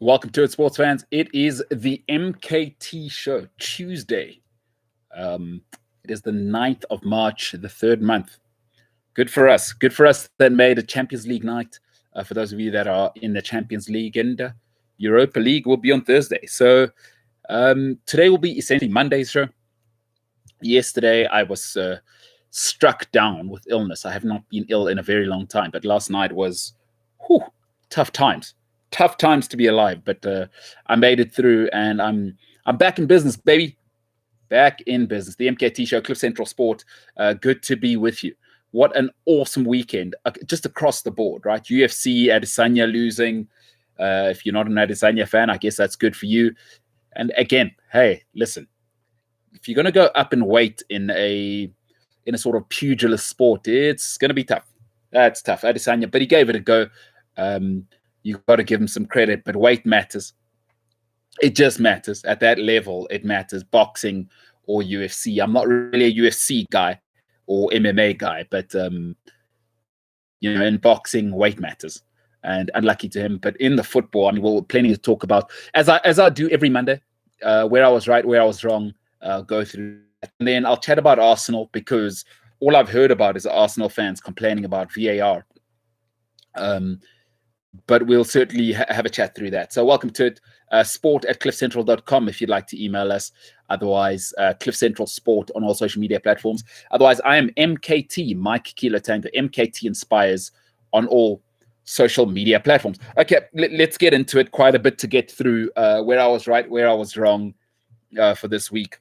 Welcome to it, sports fans. It is the MKT Show, Tuesday. It is the 9th of March, the third month. Good for us. Good for us that made a Champions League night. For those of you that are in the Champions League, and Europa League will be on Thursday. So today will be essentially Monday's show. Yesterday, I was struck down with illness. I have not been ill in a very long time, but last night was tough times. Tough times to be alive, but I made it through, and I'm back in business, baby. Back in business. The MKT Show, Cliff Central Sport. Good to be with you. What an awesome weekend, just across the board, right? UFC, Adesanya losing. If you're not an Adesanya fan, I guess that's good for you. And again, hey, listen, if you're going to go up in weight in a sort of pugilist sport, it's going to be tough. That's tough, Adesanya, but he gave it a go. You've got to give him some credit, but weight matters. It just matters. At that level, it matters. Boxing or UFC. I'm not really a UFC guy or MMA guy, but, in boxing, weight matters. And unlucky to him. But in the football, I mean, we'll plenty to talk about. As I do every Monday, where I was right, where I was wrong, go through that. And then I'll chat about Arsenal, because all I've heard about is Arsenal fans complaining about VAR. But we'll certainly have a chat through that. So welcome to it. Sport@cliffcentral.com if you'd like to email us. Otherwise, Cliff Central Sport on all social media platforms. Otherwise, I am MKT, Mike Kilo Tango. MKT Inspires on all social media platforms. Okay, let's get into it. Quite a bit to get through. Where I was right, where I was wrong for this week.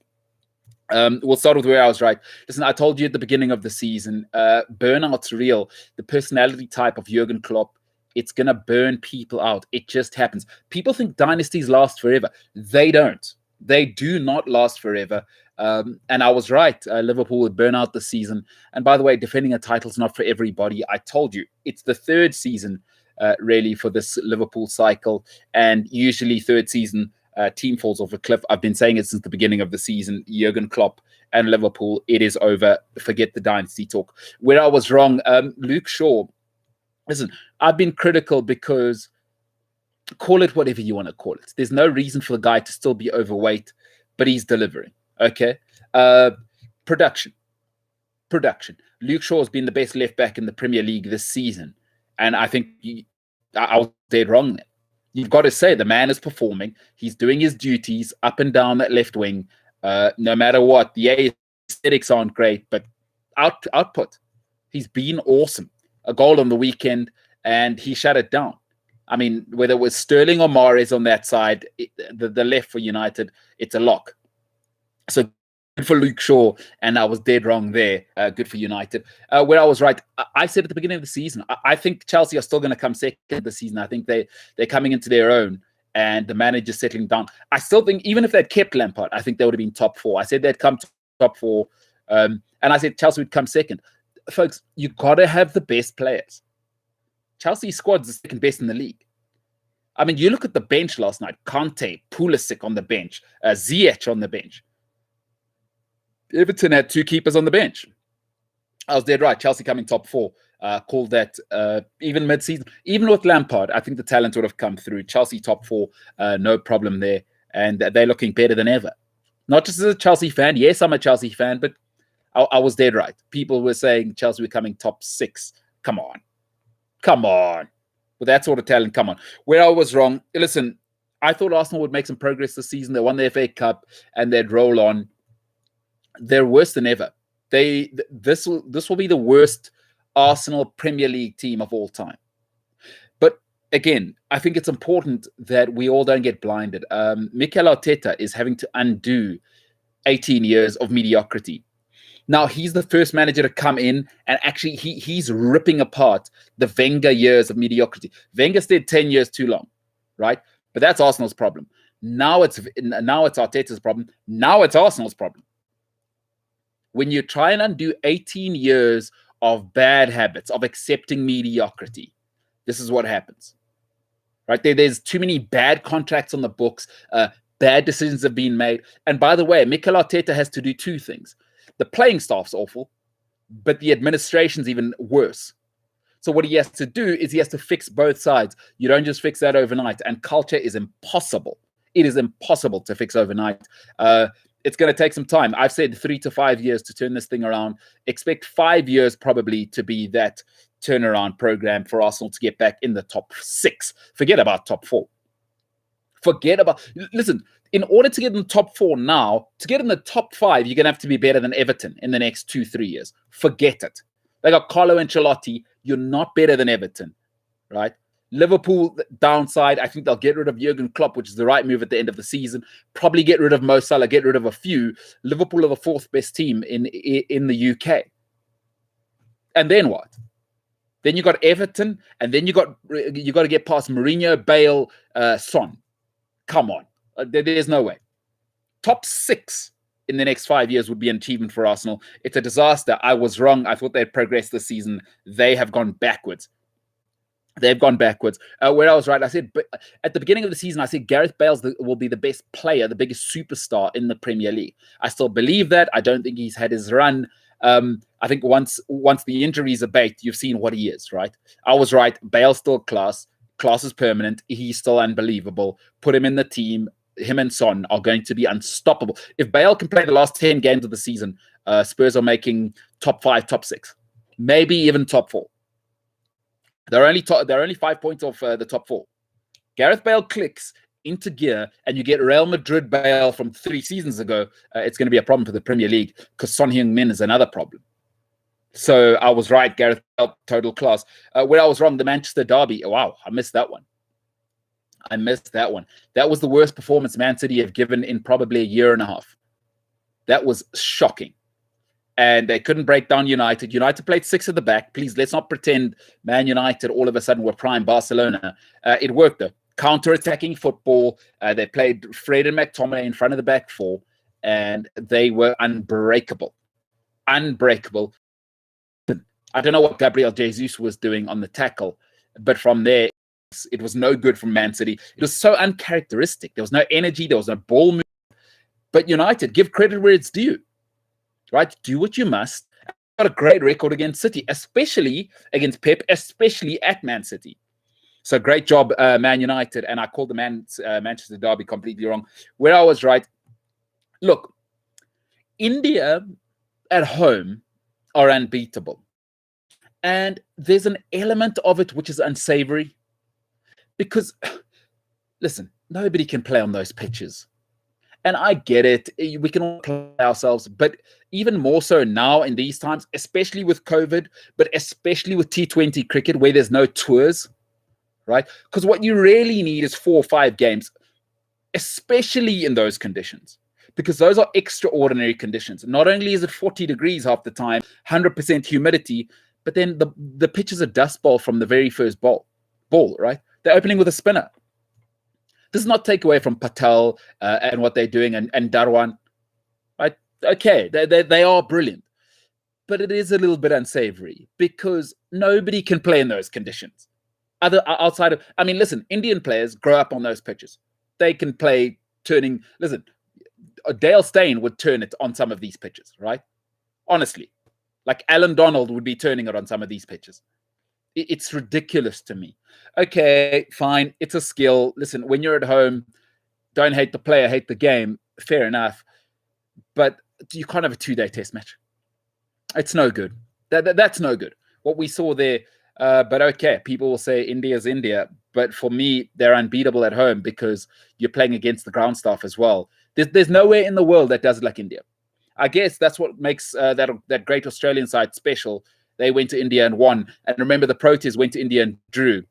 We'll start with where I was right. Listen, I told you at the beginning of the season, burnout's real. The personality type of Jurgen Klopp, it's going to burn people out. It just happens. People think dynasties last forever. They don't. They do not last forever. And I was right. Liverpool would burn out this season. And by the way, defending a title is not for everybody. I told you, it's the third season, really, for this Liverpool cycle. And usually third season, team falls off a cliff. I've been saying it since the beginning of the season. Jurgen Klopp and Liverpool, it is over. Forget the dynasty talk. Where I was wrong, Luke Shaw. Listen, I've been critical because, call it whatever you want to call it. There's no reason for the guy to still be overweight, but he's delivering. Okay. Production. Luke Shaw has been the best left back in the Premier League this season. And I think I was dead wrong there. You've got to say the man is performing. He's doing his duties up and down that left wing. No matter what, the aesthetics aren't great, but output. He's been awesome. A goal on the weekend, and he shut it down. I mean, whether it was Sterling or Mahrez on that side, the left for United, it's a lock. So good for Luke Shaw, and I was dead wrong there. Good for United. Where I was right, I said at the beginning of the season, I think Chelsea are still going to come second this season. I think they're coming into their own, and the manager's settling down. I still think, even if they'd kept Lampard, I think they would have been top four. I said they'd come to top four, and I said Chelsea would come second. Folks, you got to have the best players. Chelsea's squad's the second best in the league. I mean, you look at the bench last night. Kante, Pulisic on the bench, Ziyech on the bench. Everton had two keepers on the bench. I was dead right. Chelsea coming top four. Called that even mid-season. Even with Lampard, I think the talent would have come through. Chelsea top four, no problem there. And they're looking better than ever. Not just as a Chelsea fan. Yes, I'm a Chelsea fan, but I was dead right. People were saying Chelsea were coming top six. Come on. With that sort of talent, come on. Where I was wrong, listen, I thought Arsenal would make some progress this season. They won the FA Cup, and they'd roll on. They're worse than ever. This will be the worst Arsenal Premier League team of all time. But again, I think it's important that we all don't get blinded. Mikel Arteta is having to undo 18 years of mediocrity. Now, he's the first manager to come in, and actually he's ripping apart the Wenger years of mediocrity. Wenger stayed 10 years too long, right? But that's Arsenal's problem. Now it's Arteta's problem. Now it's Arsenal's problem. When you try and undo 18 years of bad habits, of accepting mediocrity, this is what happens, right? There's too many bad contracts on the books. Bad decisions have been made. And by the way, Mikel Arteta has to do two things. The playing staff's awful, but the administration's even worse. So what he has to do is he has to fix both sides. You don't just fix that overnight. And culture is impossible. It is impossible to fix overnight. It's going to take some time. I've said 3 to 5 years to turn this thing around. Expect 5 years probably to be that turnaround program for Arsenal to get back in the top 6. Forget about top 4. Listen, in order to get in the top 4 now, to get in the top 5, you're going to have to be better than Everton in the next 2-3 years. Forget it. They got Carlo Ancelotti. You're not better than Everton, right? Liverpool downside, I think they'll get rid of Jurgen Klopp, which is the right move at the end of the season. Probably get rid of Mo Salah, get rid of a few. Liverpool are the 4th best team in the UK. And then what? Then you got Everton, and then you got to get past Mourinho, Bale, Son. Come on, there's no way. Top 6 in the next 5 years would be an achievement for Arsenal. It's a disaster. I was wrong. I thought they'd progress this season. They have gone backwards. Where I was right, I said at the beginning of the season, I said Gareth Bale will be the best player, the biggest superstar in the Premier League. I still believe that. I don't think he's had his run. I think once the injuries abate, you've seen what he is, right? I was right. Bale's still class. Class is permanent. He's still unbelievable. Put him in the team. Him and Son are going to be unstoppable. If Bale can play the last 10 games of the season, Spurs are making top 5, top 6, maybe even top 4. They're only 5 points off the top 4. Gareth Bale clicks into gear, and you get Real Madrid Bale from 3 seasons ago. It's going to be a problem for the Premier League because Son Heung-min is another problem. So I was right. Gareth Bale, total class. Where I was wrong, the Manchester derby. Wow, I missed that one. That was the worst performance Man City have given in probably a year and a half. That was shocking. And they couldn't break down United. United played 6 at the back. Please, let's not pretend Man United all of a sudden were prime Barcelona. It worked, though. Counter-attacking football. They played Fred and McTominay in front of the back 4, and they were unbreakable. Unbreakable. I don't know what Gabriel Jesus was doing on the tackle, but from there, it was no good from Man City. It was so uncharacteristic. There was no energy. There was no ball move. But United, give credit where it's due. Right? Do what you must. Got a great record against City, especially against Pep, especially at Man City. So great job, Man United. And I called the Manchester derby completely wrong. Where I was right, look, India at home are unbeatable. And there's an element of it which is unsavory. Because, listen, nobody can play on those pitches. And I get it. We can all play ourselves. But even more so now in these times, especially with COVID, but especially with T20 cricket where there's no tours, right? Because what you really need is 4 or 5 games, especially in those conditions. Because those are extraordinary conditions. Not only is it 40 degrees half the time, 100% humidity, but then the pitch is a dust bowl from the very first ball, right? They're opening with a spinner. Does not take away from Patel and what they're doing and Darwan. Right? Okay, they are brilliant. But it is a little bit unsavory because nobody can play in those conditions. Outside of, I mean, listen, Indian players grow up on those pitches. They can play turning. Listen, Dale Steyn would turn it on some of these pitches, right? Honestly. Like Alan Donald would be turning it on some of these pitches. It's ridiculous to me. Okay, fine. It's a skill. Listen, when you're at home, don't hate the player, hate the game. Fair enough. But you can't have a 2-day test match. It's no good. That's no good. What we saw there, but okay, people will say India's India. But for me, they're unbeatable at home because you're playing against the ground staff as well. There's nowhere in the world that does it like India. I guess that's what makes that great Australian side special. They went to India and won. And remember, the Proteas went to India and drew.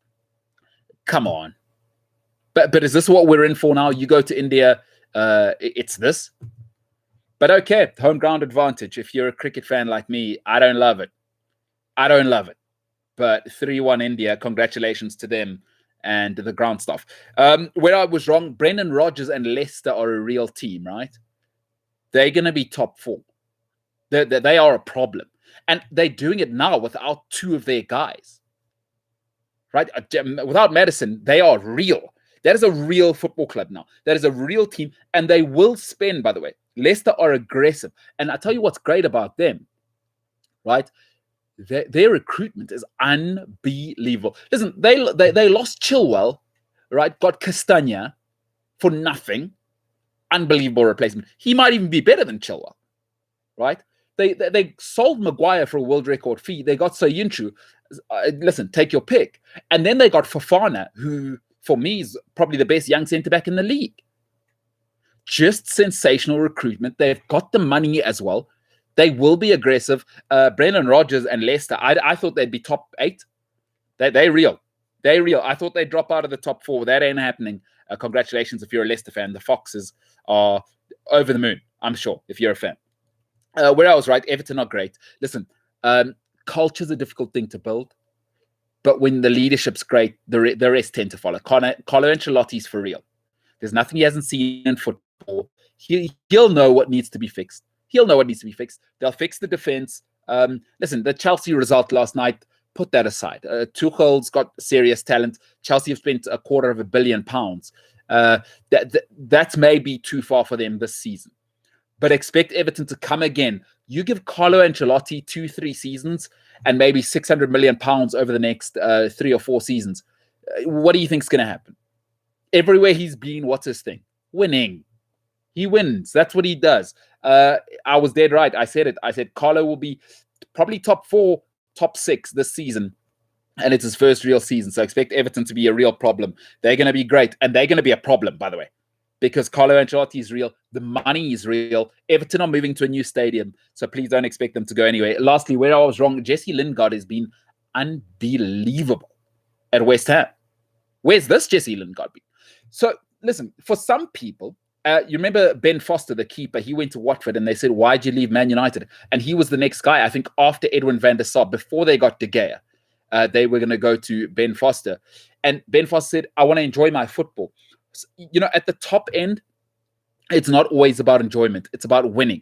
Come on. But is this what we're in for now? You go to India, it's this. But okay, home ground advantage. If you're a cricket fan like me, I don't love it. But 3-1 India, congratulations to them and the ground staff. Where I was wrong, Brendan Rodgers and Leicester are a real team, right? They're going to be top 4. They are a problem. And they're doing it now without 2 of their guys. Right? Without Madison, they are real. That is a real football club now. That is a real team. And they will spend, by the way. Leicester are aggressive. And I tell you what's great about them, right? Their recruitment is unbelievable. Listen, they lost Chilwell, right? Got Castagna for nothing. Unbelievable replacement. He might even be better than Chilwell, right? They sold Maguire for a world record fee. They got Soyuncu. Listen, take your pick. And then they got Fofana, who for me is probably the best young centre back in the league. Just sensational recruitment. They've got the money as well. They will be aggressive. Brendan Rodgers and Leicester, I thought they'd be top 8. They're real. They're real. I thought they'd drop out of the top 4. That ain't happening. Congratulations if you're a Leicester fan. The Foxes are over the moon, I'm sure, if you're a fan. Where I was right, Everton are great. Listen, culture's a difficult thing to build. But when the leadership's great, the rest tend to follow. Carlo Ancelotti's for real. There's nothing he hasn't seen in football. He'll know what needs to be fixed. He'll know what needs to be fixed. They'll fix the defense. Listen, the Chelsea result last night, put that aside. Tuchel's got serious talent. Chelsea have spent £250 million. That's maybe too far for them this season. But expect Everton to come again. You give Carlo Ancelotti 2-3 seasons and maybe £600 million over the next 3 or 4 seasons. What do you think's going to happen? Everywhere he's been, what's his thing? Winning. He wins. That's what he does. I was dead right. I said it. I said Carlo will be probably top 4, top 6 this season. And it's his first real season. So expect Everton to be a real problem. They're going to be great. And they're going to be a problem, by the way. Because Carlo Ancelotti is real. The money is real. Everton are moving to a new stadium. So please don't expect them to go anywhere. Lastly, where I was wrong, Jesse Lingard has been unbelievable at West Ham. Where's this Jesse Lingard been? So listen, for some people, you remember Ben Foster, the keeper, he went to Watford and they said, why'd you leave Man United? And he was the next guy, I think, after Edwin van der Sar, before they got De Gea. They were going to go to Ben Foster. And Ben Foster said, I want to enjoy my football. So, at the top end, it's not always about enjoyment. It's about winning,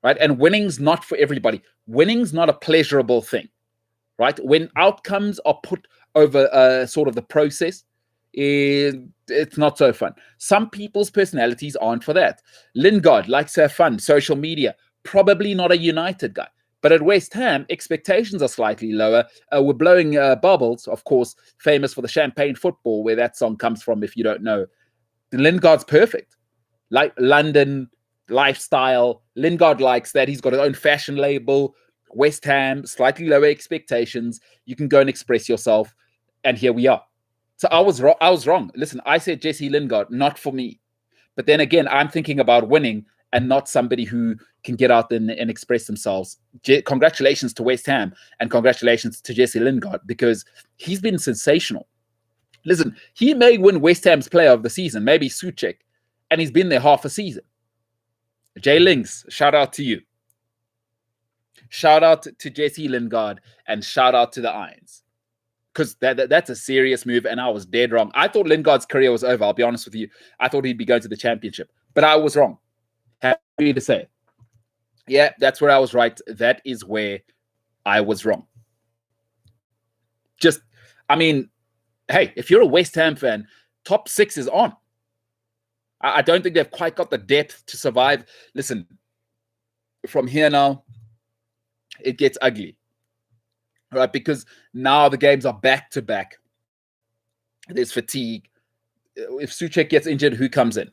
right? And winning's not for everybody. Winning's not a pleasurable thing, right? When outcomes are put over sort of the process, it's not so fun. Some people's personalities aren't for that. Lingard likes to have fun, social media, probably not a United guy. But at West Ham, expectations are slightly lower. We're blowing bubbles, of course, famous for the Champagne Football, where that song comes from, if you don't know. Lingard's perfect. Like London lifestyle. Lingard likes that. He's got his own fashion label. West Ham, slightly lower expectations. You can go and express yourself. And here we are. So I was wrong. Listen, I said Jesse Lingard, not for me. But then again, I'm thinking about winning and not somebody who can get out and express themselves. Congratulations to West Ham and congratulations to Jesse Lingard because he's been sensational. Listen, he may win West Ham's player of the season, maybe Souček, and he's been there half a season. Jay Links, shout out to you. Shout out to Jesse Lingard and shout out to the Irons. Because that's a serious move, and I was dead wrong. I thought Lingard's career was over, I'll be honest with you. I thought he'd be going to the championship, but I was wrong. Happy to say. Yeah, that's where I was right. That is where I was wrong. Hey, if you're a West Ham fan, top 6 is on. I don't think they've quite got the depth to survive. Listen, from here now, it gets ugly. Right, because now the games are back to back. There's fatigue. If Souček gets injured, who comes in?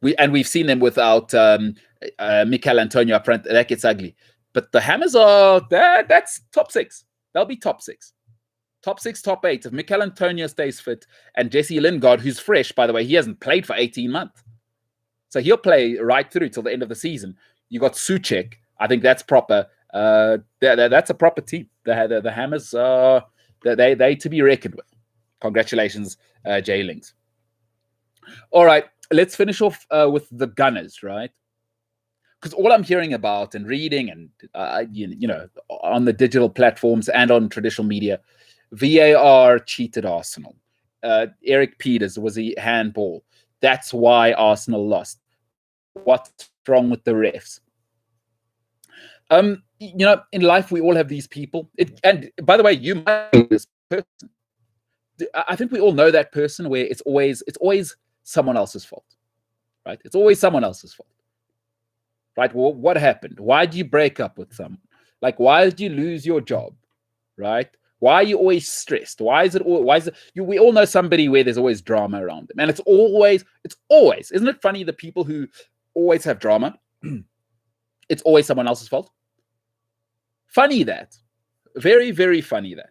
We've seen them without Mikel Antonio up front. That gets ugly. But the Hammers that's top 6. They'll be top 6. Top 6, top 8. If Mikel Antonio stays fit and Jesse Lingard, who's fresh, by the way, he hasn't played for 18 months. So he'll play right through till the end of the season. You got Souček. I think that's proper. That's a proper team. The Hammers are they to be reckoned with. Congratulations, Jay Links. All right, let's finish off with the Gunners, right? Because all I'm hearing about and reading and on the digital platforms and on traditional media, VAR cheated Arsenal. Eric Peters was a handball. That's why Arsenal lost. What's wrong with the refs? In life, we all have these people. And by the way, you might know this person. I think we all know that person where it's always someone else's fault, right? It's always someone else's fault, right? Well, what happened? Why did you break up with someone? Like, why did you lose your job, right? Why are you always stressed? Why is it? We all know somebody where there's always drama around them, and it's always. Isn't it funny the people who always have drama? It's always someone else's fault. Funny that, very, very funny that.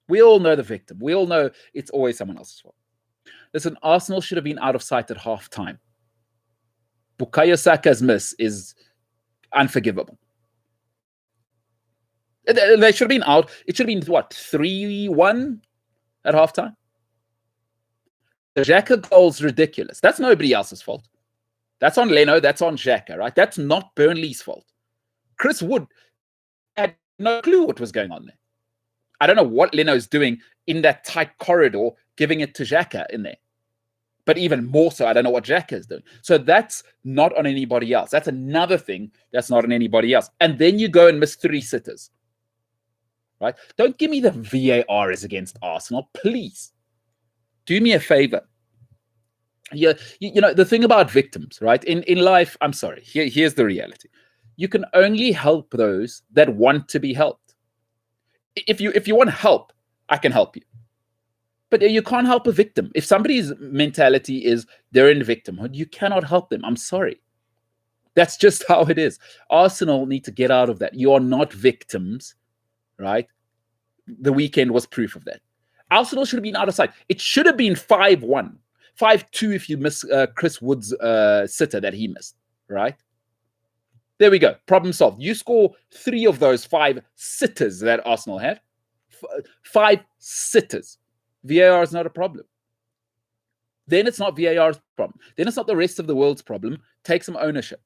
We all know the victim. We all know it's always someone else's fault. Listen, Arsenal should have been out of sight at half-time. Bukayo Saka's miss is unforgivable. They should have been out. It should have been, what, 3-1 at halftime? The Xhaka goal's ridiculous. That's nobody else's fault. That's on Leno. That's on Xhaka, right? That's not Burnley's fault. Chris Wood had no clue what was going on there. I don't know what Leno's doing in that tight corridor, giving it to Xhaka in there. But even more so, I don't know what Xhaka is doing. So that's not on anybody else. That's another thing that's not on anybody else. And then you go and miss 3 sitters. Right? Don't give me the VAR is against Arsenal, please. Do me a favor. Yeah, you know, the thing about victims, right? In life, I'm sorry, here's the reality. You can only help those that want to be helped. If you want help, I can help you. But you can't help a victim. If somebody's mentality is they're in victimhood, you cannot help them. I'm sorry. That's just how it is. Arsenal need to get out of that. You are not victims, right? The weekend was proof of that. Arsenal should have been out of sight. It should have been 5-1. 5-2 if you miss Chris Wood's sitter that he missed, right? There we go. Problem solved. You score 3 of those 5 sitters that Arsenal had. 5 sitters. VAR is not a problem. Then it's not VAR's problem. Then it's not the rest of the world's problem. Take some ownership.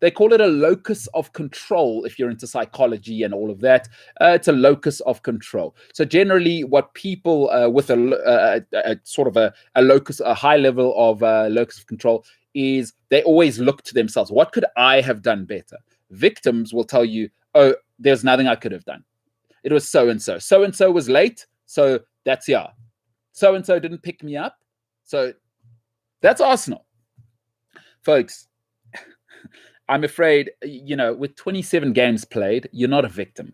They call it a locus of control if you're into psychology and all of that. It's a locus of control. So generally what people with a sort of a locus, a high level of locus of control is they always look to themselves. What could I have done better? Victims will tell you, oh, there's nothing I could have done. It was so-and-so. So-and-so was late, so that's yeah. So-and-so didn't pick me up. So that's Arsenal. Folks, I'm afraid, you know, with 27 games played, you're not a victim.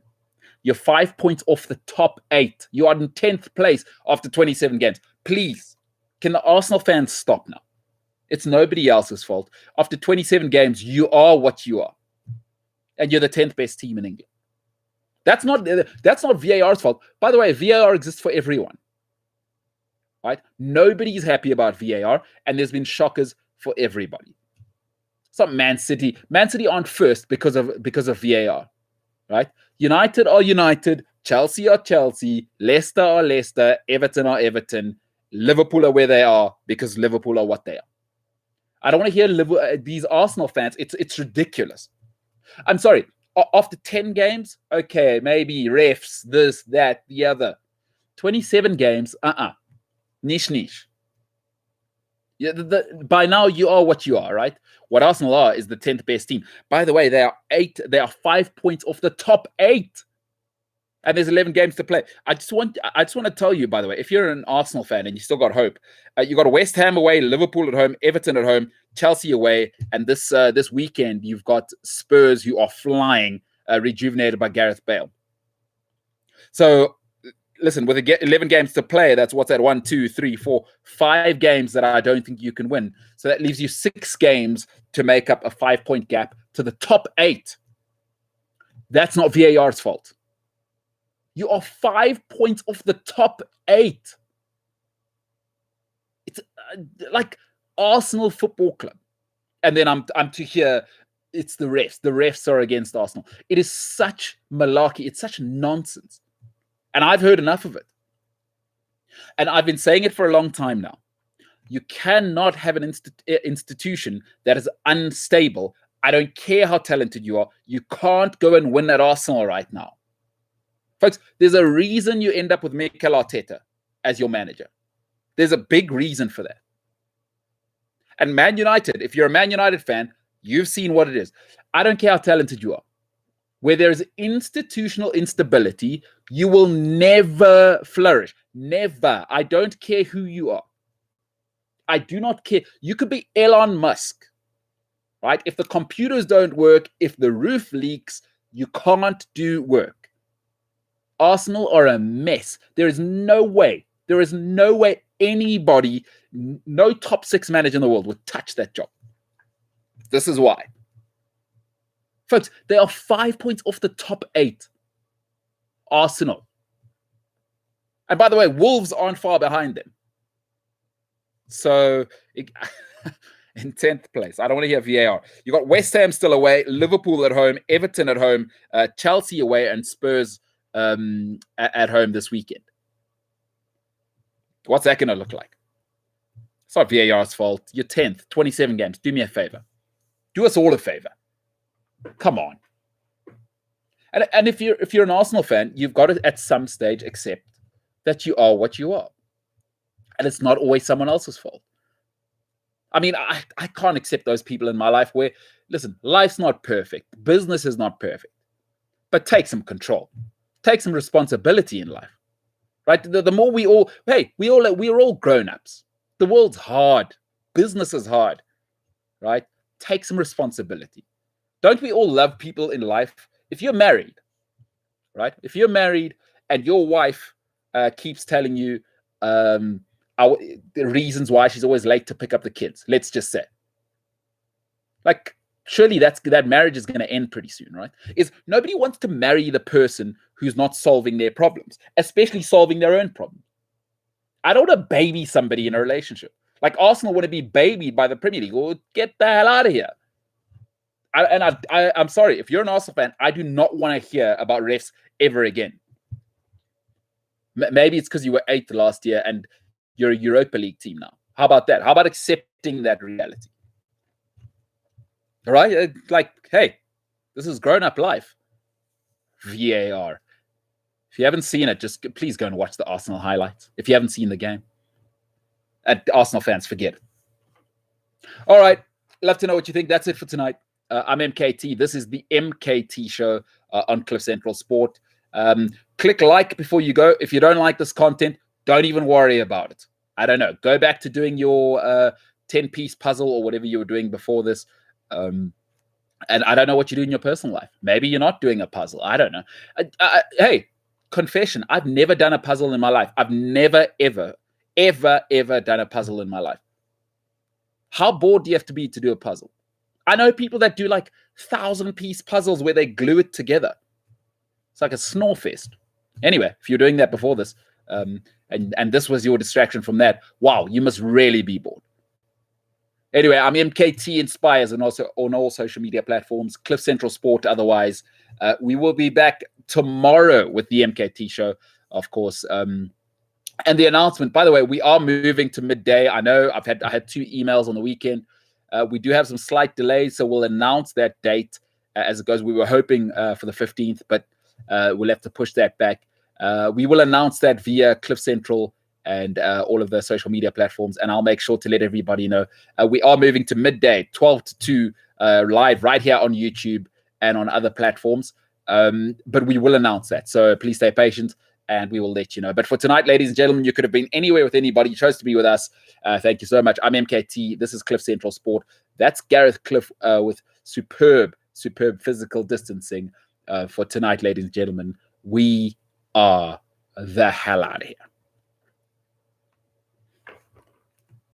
You're 5 points off the top 8. You are in 10th place after 27 games. Please, can the Arsenal fans stop now? It's nobody else's fault. After 27 games, you are what you are. And you're the 10th best team in England. That's not VAR's fault. By the way, VAR exists for everyone. Right? Nobody's happy about VAR, and there's been shockers for everybody. It's not Man City. Man City aren't first because of VAR. Right? United are United, Chelsea are Chelsea, Leicester are Leicester, Everton are Everton, Liverpool are where they are because Liverpool are what they are. I don't want to hear these Arsenal fans. It's ridiculous. I'm sorry. After 10 games, okay, maybe refs, this, that, the other. 27 games, niche. Yeah, by now you are what you are, right? What Arsenal are is the 10th best team. By the way, they are 5 points off the top 8. And there's 11 games to play. I just want to tell you, by the way, if you're an Arsenal fan and you still got hope, you got West Ham away, Liverpool at home, Everton at home, Chelsea away, and this weekend you've got Spurs who are flying, rejuvenated by Gareth Bale. So listen, with 11 games to play, that's what's that? 1, 2, 3, 4, 5 games that I don't think you can win. So that leaves you 6 games to make up a 5-point gap to the top 8. That's not VAR's fault. You are 5 points off the top 8. It's like Arsenal Football Club. And then I'm to hear it's the refs. The refs are against Arsenal. It is such malarkey. It's such nonsense. And I've heard enough of it. And I've been saying it for a long time now. You cannot have an institution that is unstable. I don't care how talented you are. You can't go and win at Arsenal right now. Folks, there's a reason you end up with Mikel Arteta as your manager. There's a big reason for that. And Man United, if you're a Man United fan, you've seen what it is. I don't care how talented you are. Where there is institutional instability, you will never flourish. Never. I don't care who you are. I do not care. You could be Elon Musk, right? If the computers don't work, if the roof leaks, You can't do work. Arsenal are a mess. There is no way anybody, no top 6 manager in the world would touch that job. This is why. Folks, they are 5 points off the top 8. Arsenal. And by the way, Wolves aren't far behind them. So, in 10th place, I don't want to hear VAR. You got West Ham still away, Liverpool at home, Everton at home, Chelsea away, and Spurs at home this weekend. What's that going to look like? It's not VAR's fault. You're 10th, 27 games. Do me a favor. Do us all a favor. Come on. And if you're an Arsenal fan, you've got to at some stage accept that you are what you are. And it's not always someone else's fault. I mean, I can't accept those people in my life where, listen, life's not perfect. Business is not perfect. But take some control. Take some responsibility in life. Right? The more we're all grown-ups. The world's hard. Business is hard. Right? Take some responsibility. Don't we all love people in life? If you're married, right? If you're married and your wife keeps telling you the reasons why she's always late to pick up the kids, let's just say. Like, surely that marriage is going to end pretty soon, right? Nobody wants to marry the person who's not solving their problems, especially solving their own problems. I don't want to baby somebody in a relationship. Like Arsenal want to be babied by the Premier League. Well, get the hell out of here. I'm sorry, if you're an Arsenal fan, I do not want to hear about refs ever again. Maybe it's because you were 8th last year and you're a Europa League team now. How about that? How about accepting that reality? All right? Like, hey, this is grown-up life. VAR. If you haven't seen it, just please go and watch the Arsenal highlights. If you haven't seen the game. Arsenal fans, forget it. All right. Love to know what you think. That's it for tonight. I'm MKT. This is the MKT Show on Cliff Central Sport. Click like before you go. If you don't like this content, don't even worry about it. I don't know. Go back to doing your 10-piece puzzle or whatever you were doing before this. And I don't know what you do in your personal life. Maybe you're not doing a puzzle. I don't know. Hey, confession. I've never done a puzzle in my life. I've never, ever done a puzzle in my life. How bored do you have to be to do a puzzle? I know people that do like 1,000-piece puzzles where they glue it together. It's like a snore fest. Anyway, if you're doing that before this, and this was your distraction from that, wow, you must really be bored. Anyway, I'm MKT Inspires and also on all social media platforms, Cliff Central Sport. Otherwise, we will be back tomorrow with the MKT Show, of course. And the announcement, by the way, we are moving to midday. I know I had 2 emails on the weekend. We do have some slight delays, so we'll announce that date as it goes. We were hoping for the 15th, but we'll have to push that back. We will announce that via Cliff Central and all of the social media platforms, and I'll make sure to let everybody know. We are moving to midday, 12 to 2, live right here on YouTube and on other platforms. But we will announce that, so please stay patient. And we will let you know. But for tonight, ladies and gentlemen, you could have been anywhere with anybody. You chose to be with us. Thank you so much. I'm MKT. This is Cliff Central Sport. That's Gareth Cliff with superb physical distancing for tonight, ladies and gentlemen. We are the hell out of here.